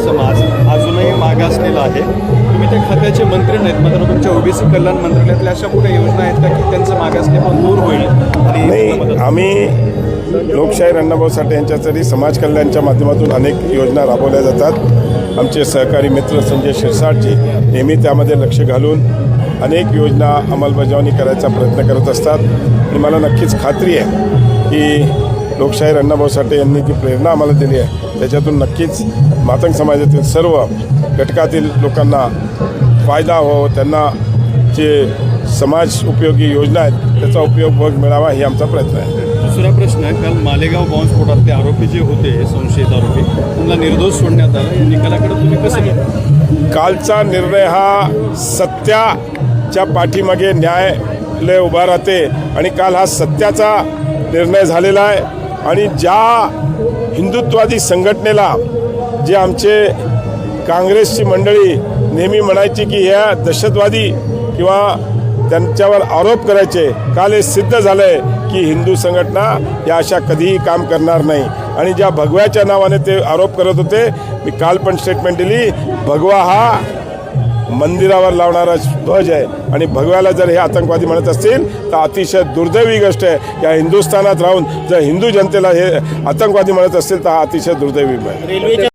समाज अजूनही मागासलेला आहे। तुम्ही त्या खात्याचे मंत्री नाहीत, मात्र तुमच्या ओबीसी कल्याण मंत्रालयातल्या अशा कुठे योजना आहेत का की त्यांचं मागासलेपण दूर होईल? नाही, आम्ही लोकशाहीर अण्णाभाऊ साठे यांच्यासाठी समाज कल्याणच्या माध्यमातून अनेक योजना राबवल्या जातात। आमचे सहकारी मित्र संजय शिरसाटजी नेहमी त्यामध्ये लक्ष घालून अनेक योजना अंमलबजावणी करायचा प्रयत्न करत असतात आणि मला नक्कीच खात्री आहे की लोकशाहीर अण्णाभाऊ साठे यांनी जी प्रेरणा आम्हाला दिली आहे त्याच्यातून नक्कीच मातंग समाजातील सर्व घटकातील लोकांना फायदा हो, त्यांना जे समाज उपयोगी योजना आहेत त्याचा उपयोग मिळावा ही आमचा प्रयत्न आहे। दुसरा प्रश्न, काल मालेगाव बॉम्बस्फोटातले आरोपी जे होते, संशयित आरोपी, त्यांना निर्दोष सोडण्यात आला। या निकालाकडे तुम्ही कसं घेता? कालचा निर्णय हा सत्याच्या पाठीमागे न्यायालय उभा राहते आणि काल हा सत्याचा निर्णय झालेला आहे। आणि ज्या हिंदुत्ववादी संघटनेला जे आमचे काँग्रेसची मंडळी नेहमी म्हणायची की ह्या दहशतवादी किंवा त्यांच्यावर आरोप करायचे, काल हे सिद्ध झालं आहे की हिंदू संघटना या अशा कधीही काम करणार नाही। आणि ज्या भगव्याच्या नावाने ते आरोप करत होते, मी काल पण स्टेटमेंट दिली, भगवा हा मंदिरावर लावणारा ध्वज आहे आणि भगव्याला जर हे आतंकवादी म्हणत असतील तर अतिशय दुर्दैवी गोष्ट आहे। या हिंदुस्थानात राहून जर हिंदू जनतेला हे आतंकवादी म्हणत असतील तर हा अतिशय दुर्दैवी आहे।